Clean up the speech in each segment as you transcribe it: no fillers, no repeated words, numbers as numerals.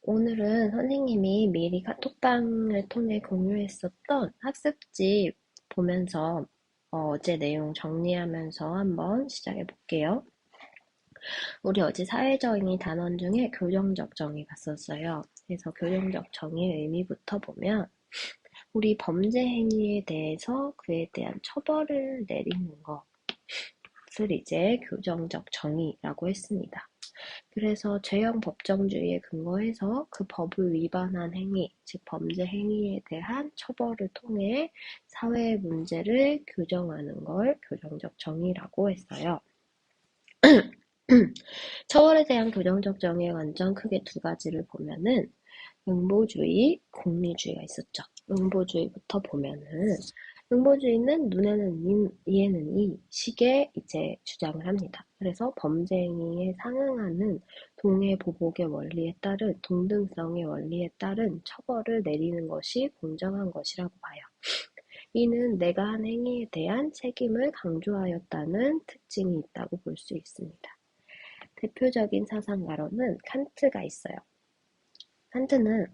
오늘은 선생님이 미리 카톡방을 통해 공유했었던 학습지 보면서 어제 내용 정리하면서 한번 시작해 볼게요. 우리 어제 사회적인 단원 중에 교정적 정의 봤었어요. 그래서 교정적 정의의 의미부터 보면 우리 범죄 행위에 대해서 그에 대한 처벌을 내리는 것을 이제 교정적 정의라고 했습니다. 그래서 죄형 법정주의에 근거해서 그 법을 위반한 행위, 즉 범죄 행위에 대한 처벌을 통해 사회의 문제를 교정하는 걸 교정적 정의라고 했어요. 처벌에 대한 교정적 정의의 관점 크게 두 가지를 보면은 응보주의, 공리주의가 있었죠. 응보주의부터 보면은 응보주의는 눈에는 이에는 이 식의 이제 주장을 합니다. 그래서 범죄 행위에 상응하는 동해 보복의 원리에 따른 동등성의 원리에 따른 처벌을 내리는 것이 공정한 것이라고 봐요. 이는 내가 한 행위에 대한 책임을 강조하였다는 특징이 있다고 볼 수 있습니다. 대표적인 사상가로는 칸트가 있어요. 칸트는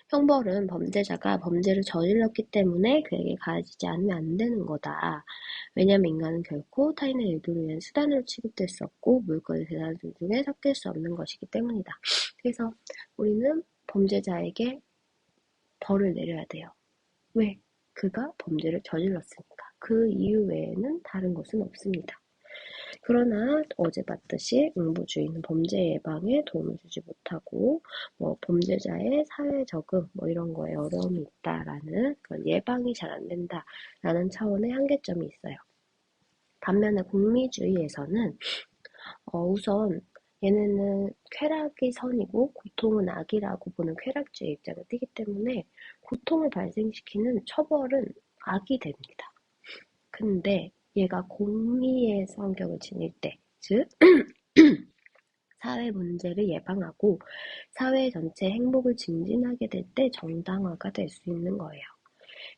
형벌은 범죄자가 범죄를 저질렀기 때문에 그에게 가해지지 않으면 안 되는 거다. 왜냐하면 인간은 결코 타인의 의도를 위한 수단으로 취급될 수 없고 물건의 대상들 중에 섞일 수 없는 것이기 때문이다. 그래서 우리는 범죄자에게 벌을 내려야 돼요. 왜? 그가 범죄를 저질렀으니까. 그 이유 외에는 다른 것은 없습니다. 그러나 어제 봤듯이 응보주의는 범죄 예방에 도움을 주지 못하고 범죄자의 사회 적응 이런 거에 어려움이 있다라는 그런 예방이 잘 안 된다라는 차원의 한계점이 있어요. 반면에 공리주의에서는 우선 얘네는 쾌락이 선이고 고통은 악이라고 보는 쾌락주의 입장을 띠기 때문에 고통을 발생시키는 처벌은 악이 됩니다. 근데 얘가 공리의 성격을 지닐 때, 즉 사회 문제를 예방하고 사회 전체 행복을 증진하게 될 때 정당화가 될 수 있는 거예요.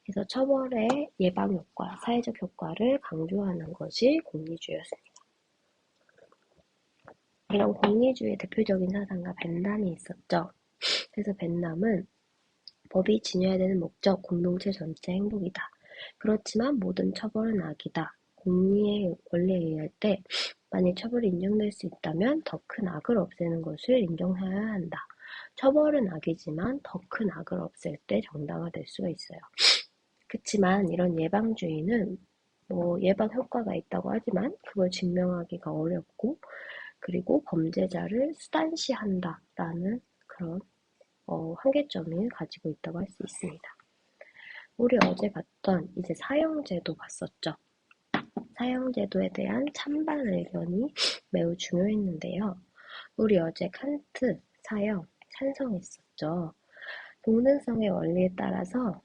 그래서 처벌의 예방 효과, 사회적 효과를 강조하는 것이 공리주의였습니다. 이런 공리주의의 대표적인 사상가 벤담이 있었죠. 그래서 벤담은 법이 지녀야 되는 목적, 공동체 전체 행복이다. 그렇지만 모든 처벌은 악이다. 공리의 원리에 의할 때 만일 처벌이 인정될 수 있다면 더 큰 악을 없애는 것을 인정해야 한다. 처벌은 악이지만 더 큰 악을 없앨 때 정당화될 수가 있어요. 그치만 이런 예방주의는 예방 효과가 있다고 하지만 그걸 증명하기가 어렵고 그리고 범죄자를 수단시한다라는 그런 한계점을 가지고 있다고 할 수 있습니다. 우리 어제 봤던 이제 사형제도 봤었죠. 사형제도에 대한 찬반 의견이 매우 중요했는데요. 우리 어제 칸트 사형 찬성했었죠. 동등성의 원리에 따라서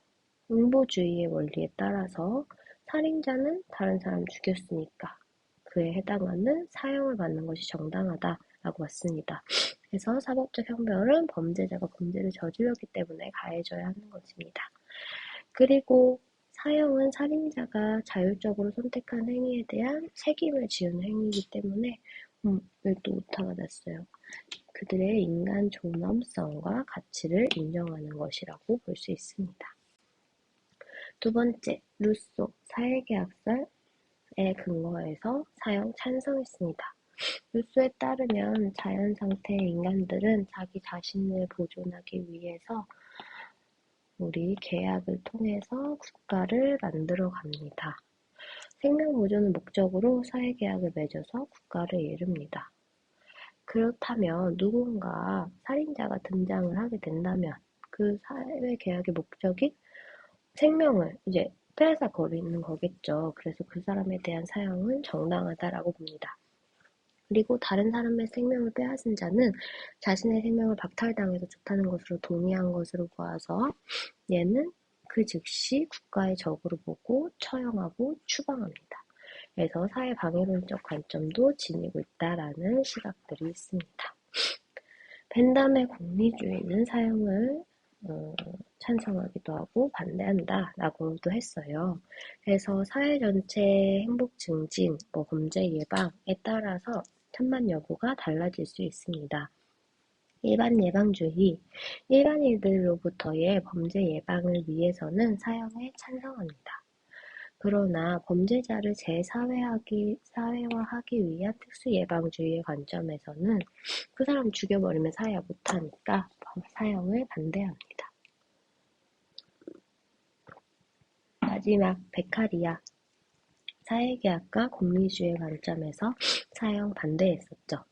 응보주의의 원리에 따라서 살인자는 다른 사람 죽였으니까 그에 해당하는 사형을 받는 것이 정당하다라고 봤습니다. 그래서 사법적 형벌은 범죄자가 범죄를 저질렀기 때문에 가해져야 하는 것입니다. 그리고 사형은 살인자가 자율적으로 선택한 행위에 대한 책임을 지우는 행위이기 때문에 왜 또 오타가 났어요. 그들의 인간 존엄성과 가치를 인정하는 것이라고 볼 수 있습니다. 두 번째, 루소 사회계약설에 근거해서 사형 찬성했습니다. 루소에 따르면 자연 상태의 인간들은 자기 자신을 보존하기 위해서 우리 계약을 통해서 국가를 만들어 갑니다. 생명 보존을 목적으로 사회계약을 맺어서 국가를 이룹니다. 그렇다면 누군가 살인자가 등장을 하게 된다면 그 사회계약의 목적이 생명을 이제 빼앗아거리는 거겠죠. 그래서 그 사람에 대한 사형은 정당하다라고 봅니다. 그리고 다른 사람의 생명을 빼앗은 자는 자신의 생명을 박탈당해도 좋다는 것으로 동의한 것으로 보아서 얘는 그 즉시 국가의 적으로 보고 처형하고 추방합니다. 그래서 사회방해론적 관점도 지니고 있다라는 시각들이 있습니다. 벤담의 공리주의는 사형을 찬성하기도 하고 반대한다라고도 했어요. 그래서 사회 전체 행복 증진, 범죄 예방에 따라서 찬반 여부가 달라질 수 있습니다. 일반 예방주의, 일반인들로부터의 범죄 예방을 위해서는 사형에 찬성합니다. 그러나 범죄자를 사회화하기 위한 특수예방주의의 관점에서는 그 사람 죽여버리면 사회 못하니까 사형을 반대합니다. 마지막 베카리아, 사회계약과 공리주의 관점에서 사형 반대했었죠.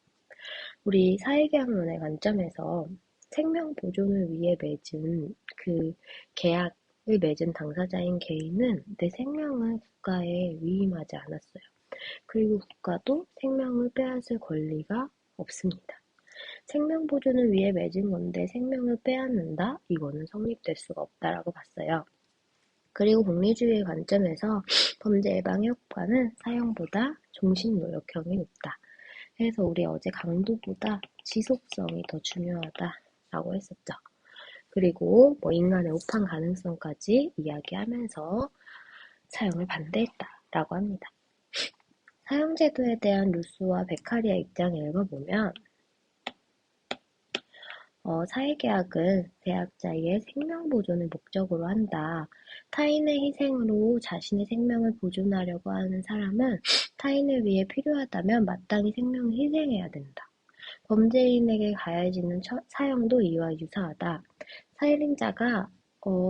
우리 사회계약론의 관점에서 생명 보존을 위해 맺은 그 계약을 맺은 당사자인 개인은 내 생명을 국가에 위임하지 않았어요. 그리고 국가도 생명을 빼앗을 권리가 없습니다. 생명 보존을 위해 맺은 건데 생명을 빼앗는다? 이거는 성립될 수가 없다라고 봤어요. 그리고 공리주의의 관점에서 범죄 예방 효과는 사형보다 종신노역형이 높다. 그래서 우리 어제 강도보다 지속성이 더 중요하다라고 했었죠. 그리고 인간의 오판 가능성까지 이야기하면서 사형을 반대했다라고 합니다. 사형제도에 대한 루소와 베카리아 입장을 읽어보면 사회계약은 대학자의 생명보존을 목적으로 한다. 타인의 희생으로 자신의 생명을 보존하려고 하는 사람은 타인을 위해 필요하다면 마땅히 생명을 희생해야 된다. 범죄인에게 가해지는 사형도 이와 유사하다. 살인자가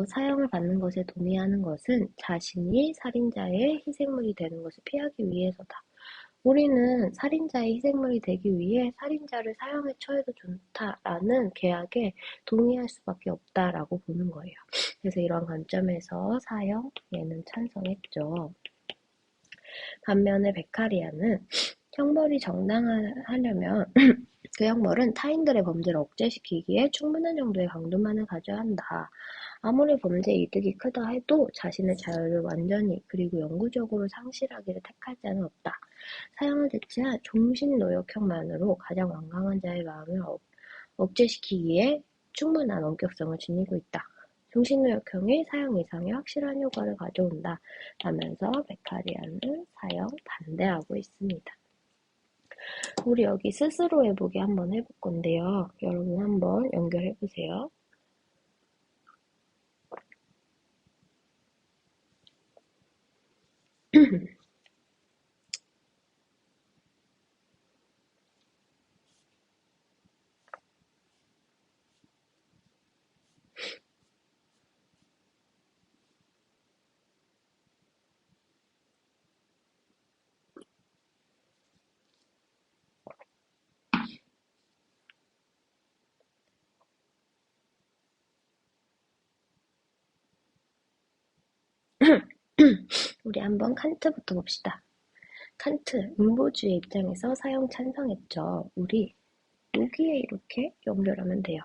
사형을 받는 것에 동의하는 것은 자신이 살인자의 희생물이 되는 것을 피하기 위해서다. 우리는 살인자의 희생물이 되기 위해 살인자를 사형에 처해도 좋다라는 계약에 동의할 수밖에 없다라고 보는 거예요. 그래서 이런 관점에서 사형에는 찬성했죠. 반면에 베카리아는 형벌이 정당하려면 그 형벌은 타인들의 범죄를 억제시키기에 충분한 정도의 강도만을 가져야 한다. 아무리 범죄 이득이 크다 해도 자신의 자유를 완전히 그리고 영구적으로 상실하기를 택할 자는 없다. 사형을 대체한 종신노역형만으로 가장 완강한 자의 마음을 억제시키기에 충분한 원격성을 지니고 있다. 종신노역형이 사형 이상의 확실한 효과를 가져온다. 라면서 베카리아는 사형 반대하고 있습니다. 우리 여기 스스로 해보기 한번 해볼 건데요. 여러분 한번 연결해보세요. 우리 한번 칸트부터 봅시다. 칸트, 음보주의 입장에서 사형 찬성했죠. 우리 여기에 이렇게 연결하면 돼요.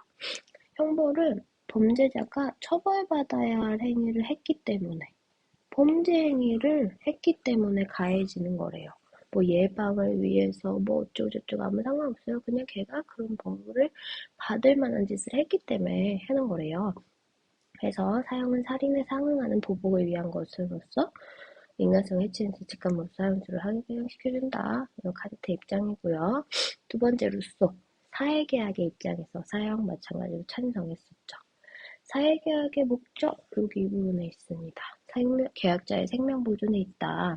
형벌은 범죄자가 처벌받아야 할 행위를 했기 때문에 범죄 행위를 했기 때문에 가해지는 거래요. 예방을 위해서 어쩌고저쩌고 아무 상관없어요. 그냥 걔가 그런 벌을 받을 만한 짓을 했기 때문에 하는 거래요. 그래서 사형은 살인에 상응하는 보복을 위한 것으로서 인간성 해치는 죄책감 못 사형수를 확인시켜준다. 이건 칸트 입장이고요. 두 번째 루소, 사회계약의 입장에서 사형 마찬가지로 찬성했었죠. 사회계약의 목적, 여기 이 부분에 있습니다. 계약자의 생명 보존에 있다.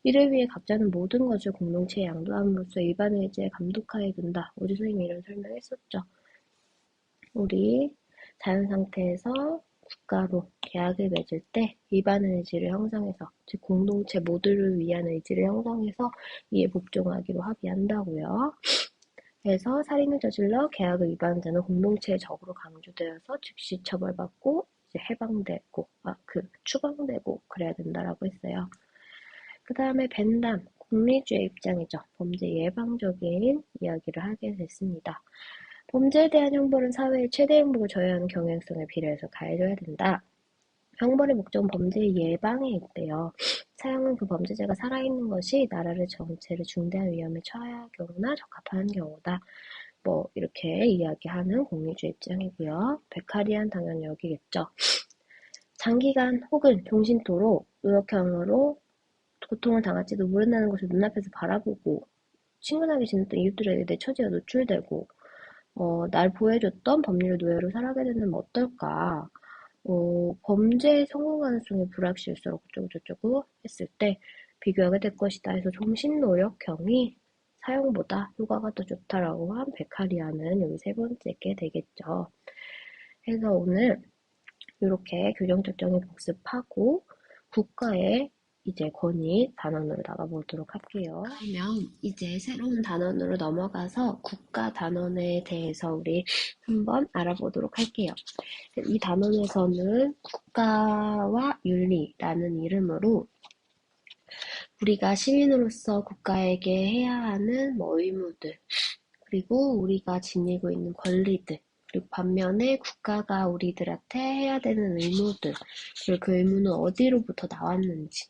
이를 위해 각자는 모든 것을 공동체에 양도함으로써 일반 의지에 감독하에 둔다. 우리 선생님이 이런 설명했었죠. 우리 자연 상태에서 국가로 계약을 맺을 때 일반 의지를 형성해서, 즉 공동체 모두를 위한 의지를 형성해서 이에 복종하기로 합의한다고요. 그래서 살인을 저질러 계약을 위반한 자는 공동체의 적으로 강조되어서 즉시 처벌받고 이제 해방되고 추방되고 그래야 된다라고 했어요. 그 다음에 벤담, 공리주의 입장이죠. 범죄 예방적인 이야기를 하게 됐습니다. 범죄에 대한 형벌은 사회의 최대 행복을 저해하는 경향성에 비례해서 가해져야 된다. 형벌의 목적은 범죄 예방에 있대요. 사형은 그 범죄자가 살아있는 것이 나라를 전체를 중대한 위험에 처할 경우나 적합한 경우다. 이렇게 이야기하는 공리주의 입장이고요. 베카리안 당연히 여기겠죠. 장기간 혹은 종신토록 노역형으로 고통을 당할지도 모른다는 것을 눈앞에서 바라보고 친근하게 지냈던 이웃들에게 내 처지가 노출되고 날 보호해줬던 법률 노예로 살아가게 되면 어떨까? 범죄에 성공 가능성이 불확실수록 어쩌고저쩌고 했을 때 비교하게 될 것이다 해서 종신노역형이 사용보다 효과가 더 좋다라고 한 베카리아는 여기 세 번째게 되겠죠. 그래서 오늘 이렇게 규정 설정을 복습하고 국가의 이제 권위 단원으로 나가보도록 할게요. 그러면 이제 새로운 단원으로 넘어가서 국가 단원에 대해서 우리 한번 알아보도록 할게요. 이 단원에서는 국가와 윤리라는 이름으로 우리가 시민으로서 국가에게 해야 하는 의무들, 그리고 우리가 지니고 있는 권리들, 그리고 반면에 국가가 우리들한테 해야 되는 의무들, 그리고 그 의무는 어디로부터 나왔는지,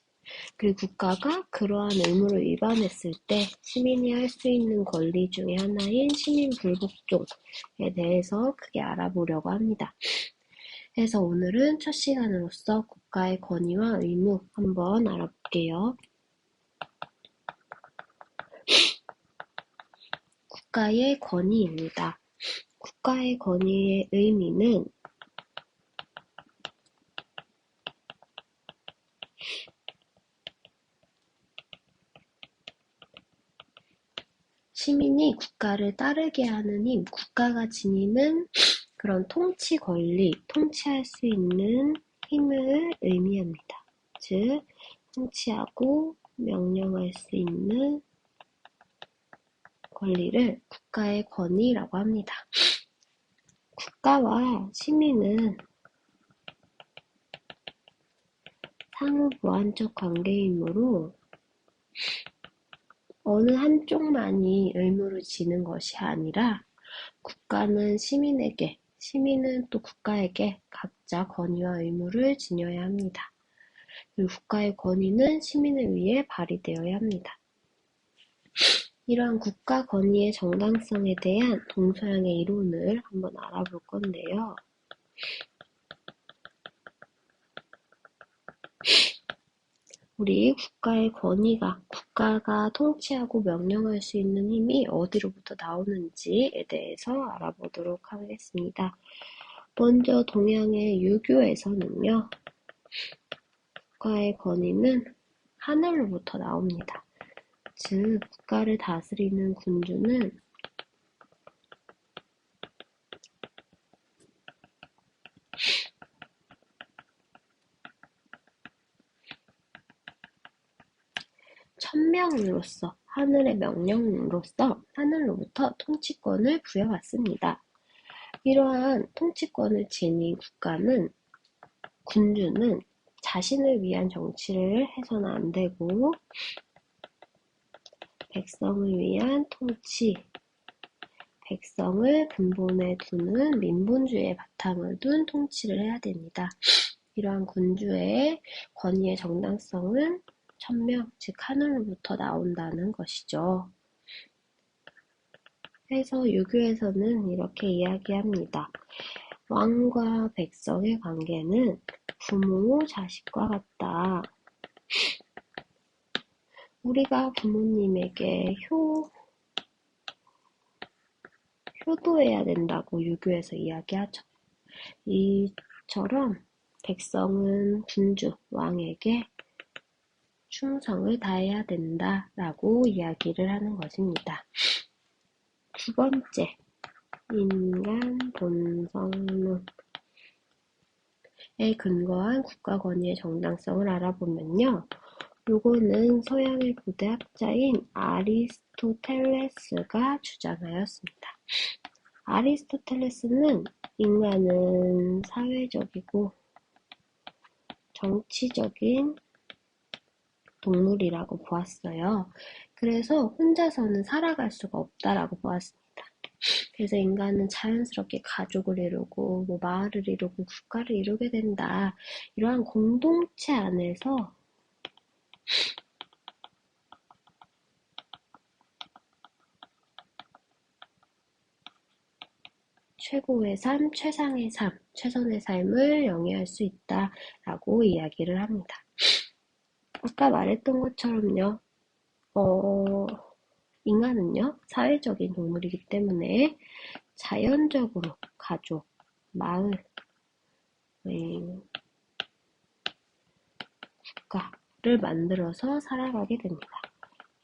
그리고 국가가 그러한 의무를 위반했을 때 시민이 할 수 있는 권리 중에 하나인 시민 불복종에 대해서 크게 알아보려고 합니다. 그래서 오늘은 첫 시간으로서 국가의 권위와 의무 한번 알아볼게요. 국가의 권위입니다. 국가의 권위의 의미는 시민이 국가를 따르게 하는 힘, 국가가 지니는 그런 통치 권리, 통치할 수 있는 힘을 의미합니다. 즉, 통치하고 명령할 수 있는 권리를 국가의 권위라고 합니다. 국가와 시민은 상호 보완적 관계이므로 어느 한쪽만이 의무를 지는 것이 아니라 국가는 시민에게, 시민은 또 국가에게 각자 권위와 의무를 지녀야 합니다. 그리고 국가의 권위는 시민을 위해 발휘되어야 합니다. 이러한 국가 권위의 정당성에 대한 동서양의 이론을 한번 알아볼 건데요. 우리 국가의 권위가, 국가가 통치하고 명령할 수 있는 힘이 어디로부터 나오는지에 대해서 알아보도록 하겠습니다. 먼저 동양의 유교에서는요, 국가의 권위는 하늘로부터 나옵니다. 즉, 국가를 다스리는 군주는 천명으로서, 하늘의 명령으로서 하늘로부터 통치권을 부여받습니다. 이러한 통치권을 지닌 국가는, 군주는 자신을 위한 정치를 해서는 안 되고 백성을 위한 통치, 백성을 근본에 두는 민본주의의 바탕을 둔 통치를 해야 됩니다. 이러한 군주의 권위의 정당성은 천명, 즉 하늘로부터 나온다는 것이죠. 그래서 유교에서는 이렇게 이야기합니다. 왕과 백성의 관계는 부모, 자식과 같다. 우리가 부모님에게 효도해야 된다고 유교에서 이야기하죠. 이처럼 백성은 군주, 왕에게 충성을 다해야 된다라고 이야기를 하는 것입니다. 두 번째, 인간 본성론에 근거한 국가 권위의 정당성을 알아보면요. 요거는 서양의 고대 학자인 아리스토텔레스가 주장하였습니다. 아리스토텔레스는 인간은 사회적이고 정치적인 동물이라고 보았어요. 그래서 혼자서는 살아갈 수가 없다라고 보았습니다. 그래서 인간은 자연스럽게 가족을 이루고 마을을 이루고 국가를 이루게 된다. 이러한 공동체 안에서 최고의 삶, 최상의 삶, 최선의 삶을 영위할 수 있다라고 이야기를 합니다. 아까 말했던 것처럼요. 인간은요, 사회적인 동물이기 때문에 자연적으로 가족, 마을, 국가를 만들어서 살아가게 됩니다.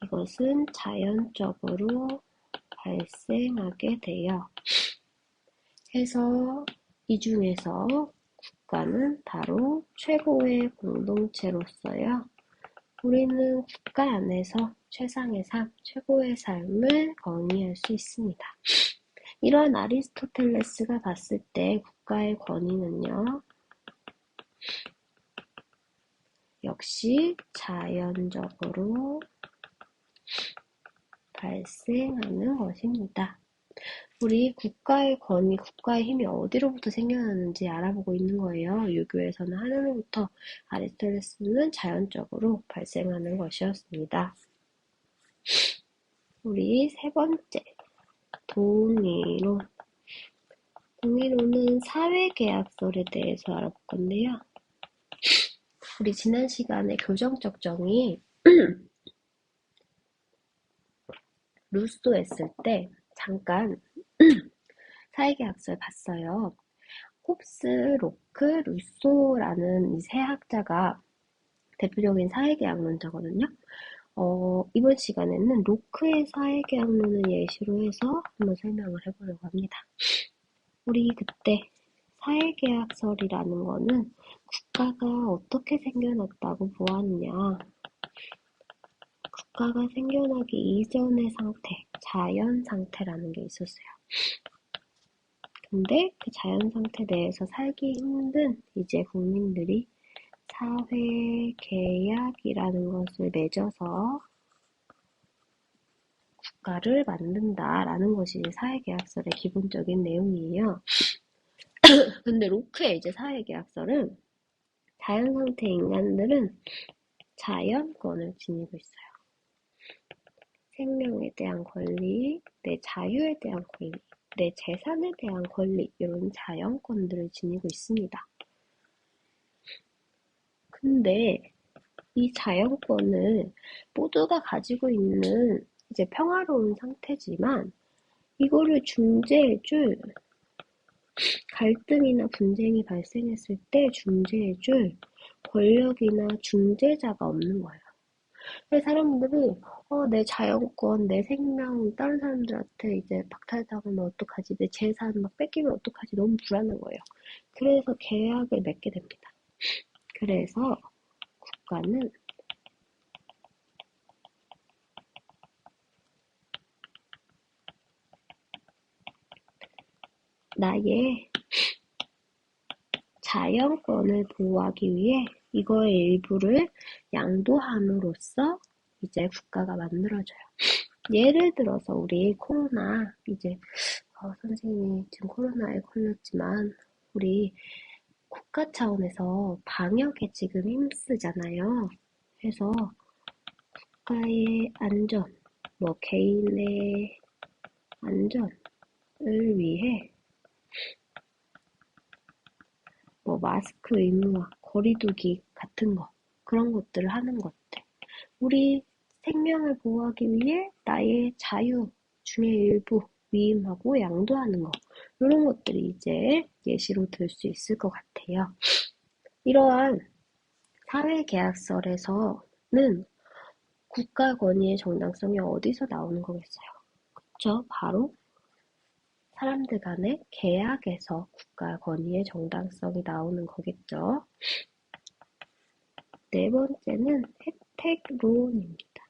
이것은 자연적으로 발생하게 돼요. 해서 이 중에서 국가는 바로 최고의 공동체로서요. 우리는 국가 안에서 최상의 삶, 최고의 삶을 건의할 수 있습니다. 이런 아리스토텔레스가 봤을 때 국가의 권위는요, 역시 자연적으로 발생하는 것입니다. 우리 국가의 권위, 국가의 힘이 어디로부터 생겨나는지 알아보고 있는 거예요. 유교에서는 하늘로부터, 아리스토텔레스는 자연적으로 발생하는 것이었습니다. 우리 세 번째, 동의론. 동의론은 사회계약설에 대해서 알아볼 건데요. 우리 지난 시간에 교정적 정의 루소 했을 때 잠깐 사회계약설 봤어요. 홉스, 로크, 루소라는 이 세 학자가 대표적인 사회계약론자거든요. 이번 시간에는 로크의 사회계약론을 예시로 해서 한번 설명을 해보려고 합니다. 우리 그때 사회계약설이라는 거는 국가가 어떻게 생겨났다고 보았냐. 국가가 생겨나기 이전의 상태, 자연 상태라는 게 있었어요. 근데 그 자연 상태 내에서 살기 힘든 이제 국민들이 사회계약이라는 것을 맺어서 국가를 만든다라는 것이 사회계약설의 기본적인 내용이에요. 근데 로크의 이제 사회계약설은 자연 상태 인간들은 자연권을 지니고 있어요. 생명에 대한 권리, 내 자유에 대한 권리, 내 재산에 대한 권리, 이런 자연권들을 지니고 있습니다. 근데 이 자연권을 모두가 가지고 있는 이제 평화로운 상태지만 이거를 중재해줄 갈등이나 분쟁이 발생했을 때 중재해줄 권력이나 중재자가 없는 거예요. 그래서 사람들이 내 자연권, 내 생명 다른 사람들한테 이제 박탈당하면 어떡하지? 내 재산 막 뺏기면 어떡하지? 너무 불안한 거예요. 그래서 계약을 맺게 됩니다. 그래서 국가는 나의 자연권을 보호하기 위해 이거의 일부를 양도함으로써 이제 국가가 만들어져요. 예를 들어서 우리 코로나 이제 선생님이 지금 코로나에 걸렸지만 우리 국가 차원에서 방역에 지금 힘쓰잖아요. 그래서 국가의 안전, 개인의 안전을 위해 마스크 의무화, 거리두기 같은 거, 그런 것들을 하는 것들. 우리 생명을 보호하기 위해 나의 자유 중에 일부 위임하고 양도하는 거. 이런 것들이 이제 예시로 들 수 있을 것 같아요. 이러한 사회계약설에서는 국가 권위의 정당성이 어디서 나오는 거겠어요? 그쵸? 바로 사람들 간의 계약에서 국가 권위의 정당성이 나오는 거겠죠. 네 번째는 혜택론입니다.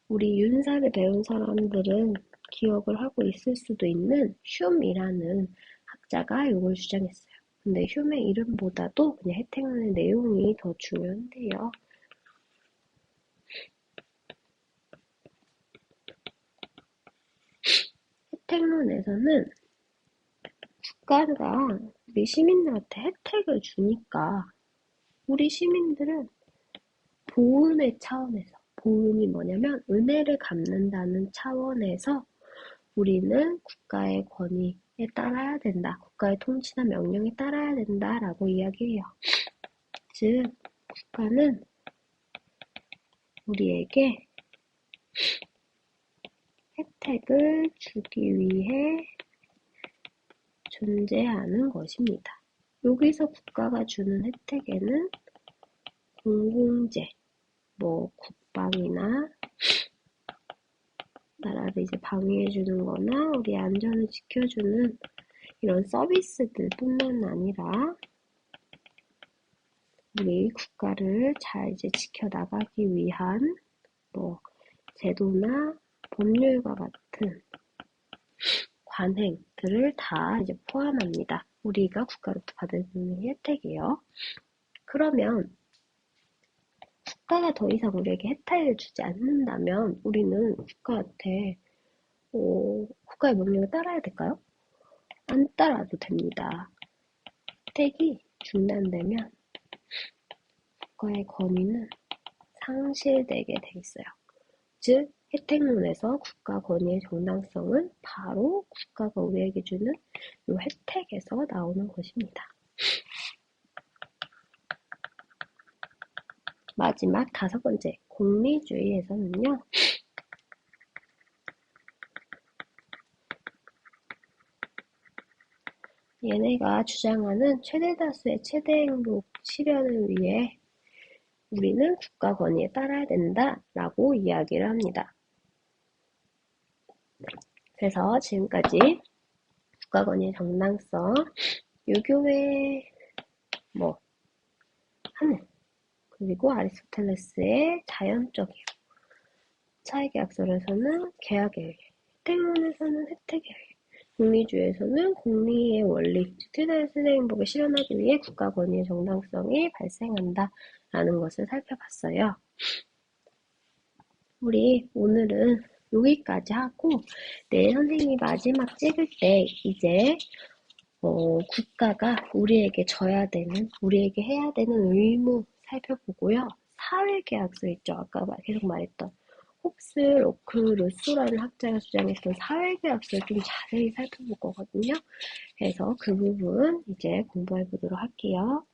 우리 윤사를 배운 사람들은 기억을 하고 있을 수도 있는 흉이라는 학자가 이걸 주장했어요. 근데 흉의 이름보다도 그냥 혜택론의 내용이 더 중요한데요. 혜택론에서는 국가가 우리 시민들한테 혜택을 주니까 우리 시민들은 보은의 차원에서, 보은이 뭐냐면 은혜를 갚는다는 차원에서 우리는 국가의 권위에 따라야 된다. 국가의 통치나 명령에 따라야 된다라고 이야기해요. 즉, 국가는 우리에게 혜택을 주기 위해 존재하는 것입니다. 여기서 국가가 주는 혜택에는 공공재, 국방이나 나라를 이제 방위해주는 거나 우리 안전을 지켜주는 이런 서비스들 뿐만 아니라 우리 국가를 잘 이제 지켜나가기 위한 제도나 법률과 같은 관행들을 다 이제 포함합니다. 우리가 국가로부터 받는 혜택이에요. 그러면 국가가 더 이상 우리에게 혜택을 주지 않는다면 우리는 국가한테 국가의 명령을 따라야 될까요? 안 따라도 됩니다. 혜택이 중단되면 국가의 권위는 상실되게 돼 있어요. 즉, 혜택론에서 국가 권위의 정당성은 바로 국가가 우리에게 주는 이 혜택에서 나오는 것입니다. 마지막 5번째, 공리주의에서는요. 얘네가 주장하는 최대 다수의 최대 행복 실현을 위해 우리는 국가 권위에 따라야 된다라고 이야기를 합니다. 그래서 지금까지 국가 권위의 정당성, 유교의 하늘, 그리고 아리스토텔레스의 자연적이요. 차이계약설에서는 계약의 혜택론에서는 혜택의 공리주의에서는 공리의 원리, 즉 최대의 행복을 실현하기 위해 국가 권위의 정당성이 발생한다라는 것을 살펴봤어요. 우리 오늘은 여기까지 하고 내일 선생님이 마지막 찍을 때 이제 국가가 우리에게 져야 되는, 우리에게 해야 되는 의무 살펴보고요. 사회계약서 있죠. 아까 계속 말했던 홉스, 로크, 루소라는 학자가 주장했던 사회계약서를 좀 자세히 살펴볼 거거든요. 그래서 그 부분 이제 공부해 보도록 할게요.